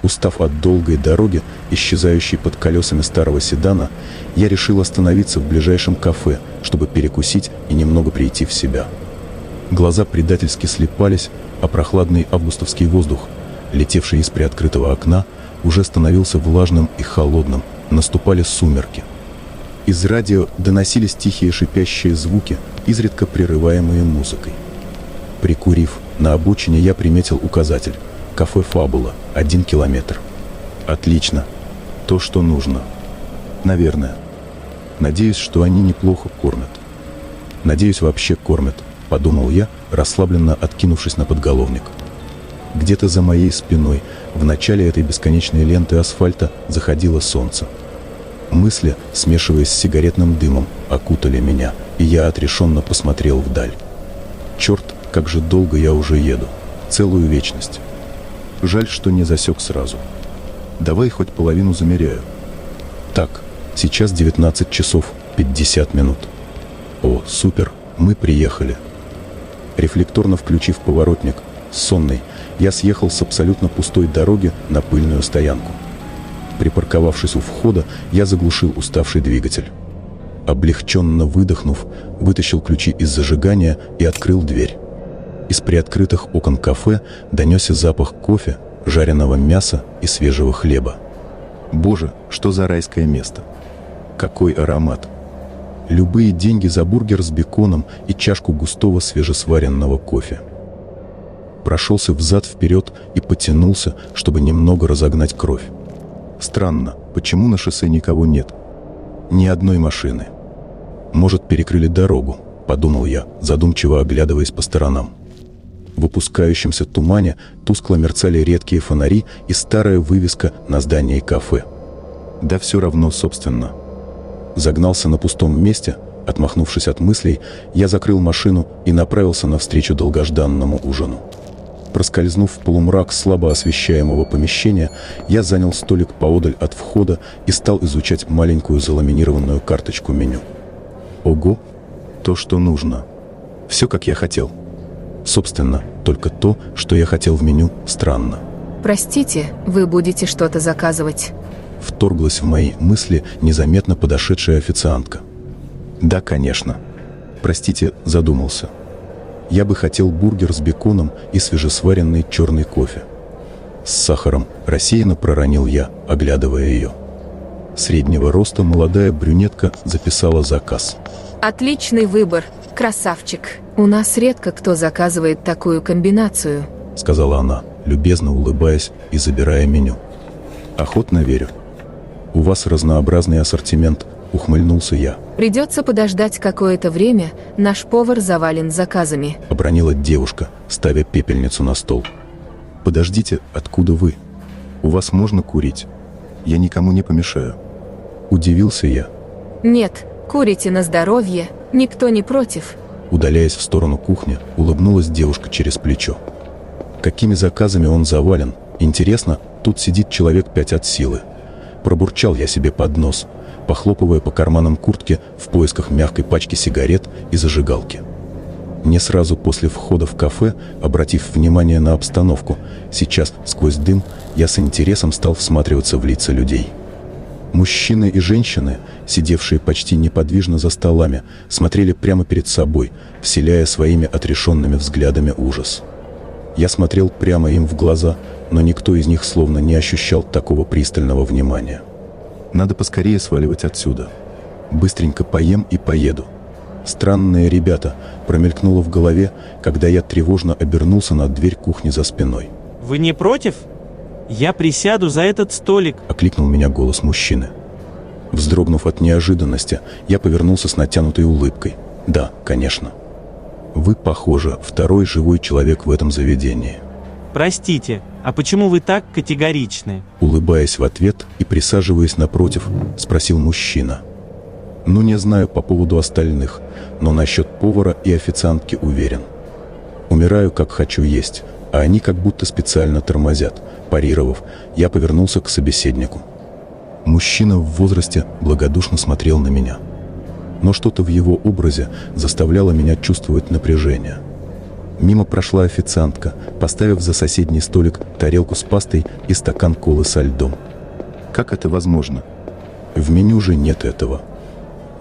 Устав от долгой дороги, исчезающей под колесами старого седана, я решил остановиться в ближайшем кафе, чтобы перекусить и немного прийти в себя. Глаза предательски слипались, а прохладный августовский воздух, летевший из приоткрытого окна, уже становился влажным и холодным, наступали сумерки. Из радио доносились тихие шипящие звуки, изредка прерываемые музыкой. Прикурив, на обочине я приметил указатель: кафе «Фабула», 1 километр. Отлично. То, что нужно. Наверное. Надеюсь, что они неплохо кормят. Надеюсь, вообще кормят, подумал я, расслабленно откинувшись на подголовник. Где-то за моей спиной, в начале этой бесконечной ленты асфальта, заходило солнце. Мысли, смешиваясь с сигаретным дымом, окутали меня, и я отрешенно посмотрел вдаль. Черт, как же долго я уже еду. Целую вечность. Жаль, что не засек сразу. Давай хоть половину замеряю. Так, сейчас 19 часов 50 минут. О, супер, мы приехали. Рефлекторно включив поворотник, сонный, я съехал с абсолютно пустой дороги на пыльную стоянку. Припарковавшись у входа, я заглушил уставший двигатель. Облегченно выдохнув, вытащил ключи из зажигания и открыл дверь. Из приоткрытых окон кафе донесся запах кофе, жареного мяса и свежего хлеба. Боже, что за райское место! Какой аромат! Любые деньги за бургер с беконом и чашку густого свежесваренного кофе. Прошелся взад-вперед и потянулся, чтобы немного разогнать кровь. Странно, почему на шоссе никого нет? Ни одной машины. Может, перекрыли дорогу, подумал я, задумчиво оглядываясь по сторонам. В опускающемся тумане тускло мерцали редкие фонари и старая вывеска на здании кафе. Да все равно, собственно. Загнался на пустом месте, отмахнувшись от мыслей, я закрыл машину и направился навстречу долгожданному ужину. Проскользнув в полумрак слабо освещаемого помещения, я занял столик поодаль от входа и стал изучать маленькую заламинированную карточку меню. Ого, то, что нужно. Все, как я хотел. Собственно, только то, что я хотел в меню, странно. Простите, вы будете что-то заказывать? Вторглась в мои мысли незаметно подошедшая официантка. Да, конечно. Простите, задумался. Я бы хотел бургер с беконом и свежесваренный черный кофе. С сахаром, рассеянно проронил я, оглядывая ее. Среднего роста молодая брюнетка записала заказ. Отличный выбор, красавчик. У нас редко кто заказывает такую комбинацию, сказала она, любезно улыбаясь и забирая меню. Охотно верю. У вас разнообразный ассортимент, ухмыльнулся я. Придется подождать какое-то время, наш повар завален заказами. Обронила девушка, ставя пепельницу на стол. Подождите, откуда вы? У вас можно курить? Я никому не помешаю. Удивился я. Нет, курите на здоровье, никто не против. Удаляясь в сторону кухни, улыбнулась девушка через плечо. Какими заказами он завален? Интересно, тут сидит человек 5 от силы. Пробурчал я себе под нос, похлопывая по карманам куртки в поисках мягкой пачки сигарет и зажигалки. Не сразу после входа в кафе, обратив внимание на обстановку, сейчас, сквозь дым, я с интересом стал всматриваться в лица людей. Мужчины и женщины, сидевшие почти неподвижно за столами, смотрели прямо перед собой, вселяя своими отрешенными взглядами ужас. Я смотрел прямо им в глаза, но никто из них словно не ощущал такого пристального внимания. Надо поскорее сваливать отсюда. Быстренько поем и поеду. Странные ребята, промелькнуло в голове, когда я тревожно обернулся на дверь кухни за спиной. Вы не против? Я присяду за этот столик. Окликнул меня голос мужчины. Вздрогнув от неожиданности, я повернулся с натянутой улыбкой. Да, конечно. Вы, похоже, второй живой человек в этом заведении. Простите, а почему вы так категоричны? Улыбаясь в ответ и присаживаясь напротив, спросил мужчина. Ну, не знаю по поводу остальных, но насчет повара и официантки уверен. Умираю, как хочу есть, а они как будто специально тормозят. Парировав, я повернулся к собеседнику. Мужчина в возрасте благодушно смотрел на меня. Но что-то в его образе заставляло меня чувствовать напряжение. Мимо прошла официантка, поставив за соседний столик тарелку с пастой и стакан колы со льдом. Как это возможно? В меню же нет этого.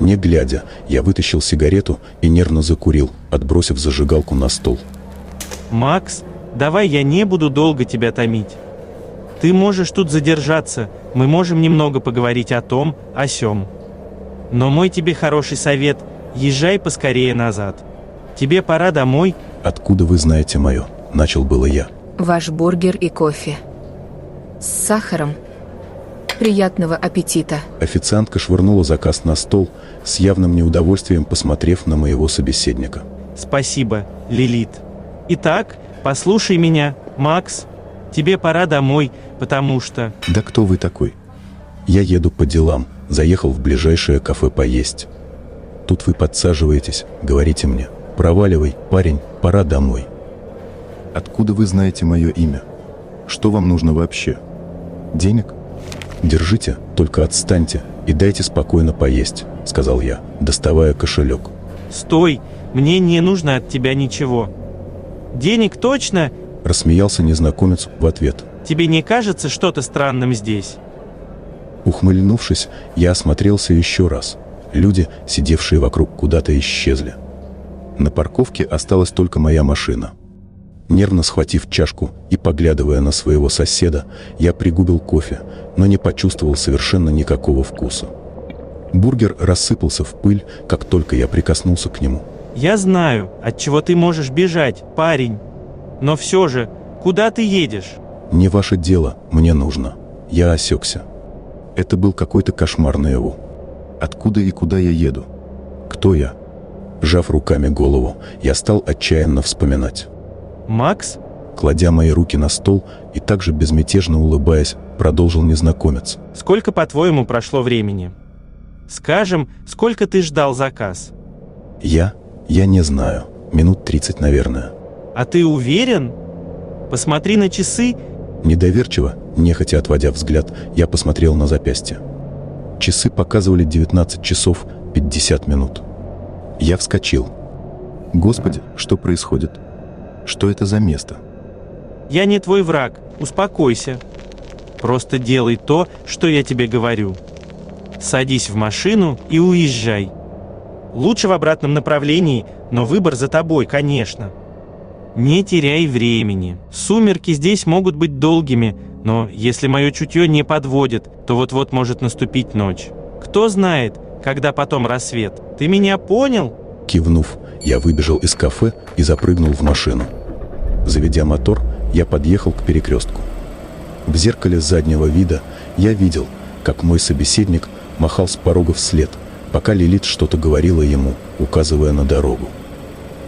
Не глядя, я вытащил сигарету и нервно закурил, отбросив зажигалку на стол. Макс, давай я не буду долго тебя томить. Ты можешь тут задержаться, мы можем немного поговорить о том, о сём. Но мой тебе хороший совет, езжай поскорее назад. Тебе пора домой. Откуда вы знаете мое? Начал было я. Ваш бургер и кофе. С сахаром. Приятного аппетита. Официантка швырнула заказ на стол, с явным неудовольствием посмотрев на моего собеседника. Спасибо, Лилит. Итак, послушай меня, Макс. Тебе пора домой, потому что... Да кто вы такой? Я еду по делам, заехал в ближайшее кафе поесть. Тут вы подсаживаетесь, говорите мне: проваливай, парень, пора домой. Откуда вы знаете мое имя? Что вам нужно вообще? Денег? Держите, только отстаньте и дайте спокойно поесть, сказал я, доставая кошелек. Стой, мне не нужно от тебя ничего. Денег точно? Рассмеялся незнакомец в ответ. Тебе не кажется что-то странным здесь? Ухмыльнувшись, я осмотрелся еще раз. Люди, сидевшие вокруг, куда-то исчезли. На парковке осталась только моя машина. Нервно схватив чашку и поглядывая на своего соседа, я пригубил кофе, но не почувствовал совершенно никакого вкуса. Бургер рассыпался в пыль, как только я прикоснулся к нему. Я знаю, от чего ты можешь бежать, парень. Но все же, куда ты едешь? Не ваше дело, мне нужно. Я осекся. Это был какой-то кошмар наяву. Откуда и куда я еду? Кто я? Сжав руками голову, я стал отчаянно вспоминать. Макс? Кладя мои руки на стол и также безмятежно улыбаясь, продолжил незнакомец. Сколько, по-твоему, прошло времени? Скажем, сколько ты ждал заказ? Я не знаю. Минут 30, наверное. А ты уверен? Посмотри на часы. Недоверчиво, нехотя отводя взгляд, я посмотрел на запястье. Часы показывали 19 часов 50 минут. Я вскочил. Господи, что происходит? Что это за место? Я не твой враг, успокойся. Просто делай то, что я тебе говорю. Садись в машину и уезжай. Лучше в обратном направлении, но выбор за тобой, конечно. Не теряй времени. Сумерки здесь могут быть долгими, но если мое чутье не подводит, то вот-вот может наступить ночь. Кто знает, когда потом рассвет. Ты меня понял? Кивнув, я выбежал из кафе и запрыгнул в машину. Заведя мотор, я подъехал к перекрестку. В зеркале заднего вида я видел, как мой собеседник махал с порога вслед, пока Лилит что-то говорила ему, указывая на дорогу.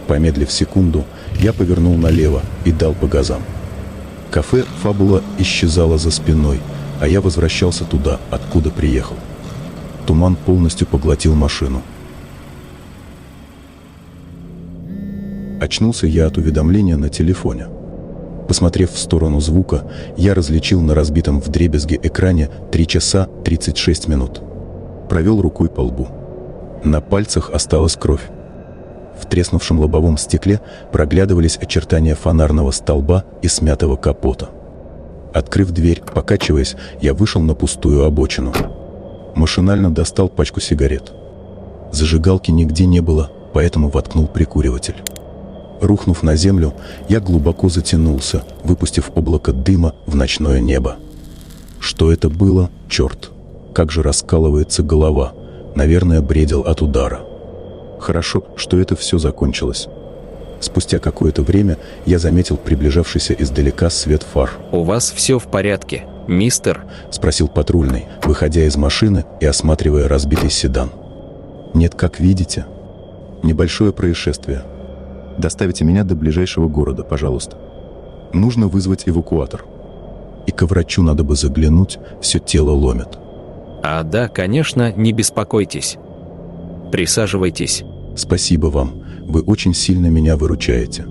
Помедлив секунду, я повернул налево и дал по газам. Кафе «Фабула» исчезало за спиной, а я возвращался туда, откуда приехал. Туман полностью поглотил машину. Очнулся я от уведомления на телефоне. Посмотрев в сторону звука, я различил на разбитом вдребезги экране 3 часа 36 минут. Провел рукой по лбу. На пальцах осталась кровь. В треснувшем лобовом стекле проглядывались очертания фонарного столба и смятого капота. Открыв дверь, покачиваясь, я вышел на пустую обочину. Машинально достал пачку сигарет. Зажигалки нигде не было, поэтому воткнул прикуриватель. Рухнув на землю, я глубоко затянулся, выпустив облако дыма в ночное небо. Что это было? Черт! Как же раскалывается голова. Наверное, бредил от удара. Хорошо, что это все закончилось. Спустя какое-то время я заметил приближавшийся издалека свет фар. «У вас все в порядке, мистер?» — спросил патрульный, выходя из машины и осматривая разбитый седан. «Нет, как видите. Небольшое происшествие. Доставите меня до ближайшего города, пожалуйста. Нужно вызвать эвакуатор. И ко врачу надо бы заглянуть, все тело ломит». «А да, конечно, не беспокойтесь. Присаживайтесь». «Спасибо вам. Вы очень сильно меня выручаете.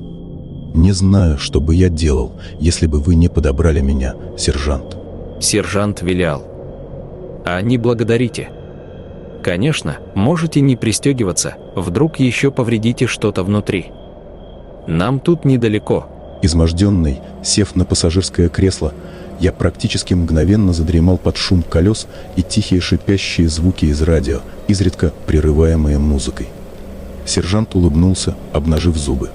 Не знаю, что бы я делал, если бы вы не подобрали меня, сержант». Сержант вилял. «А не благодарите. Конечно, можете не пристегиваться, вдруг еще повредите что-то внутри. Нам тут недалеко. Изможденный, сев на пассажирское кресло, я практически мгновенно задремал под шум колес и тихие шипящие звуки из радио, изредка прерываемые музыкой. Сержант улыбнулся, обнажив зубы.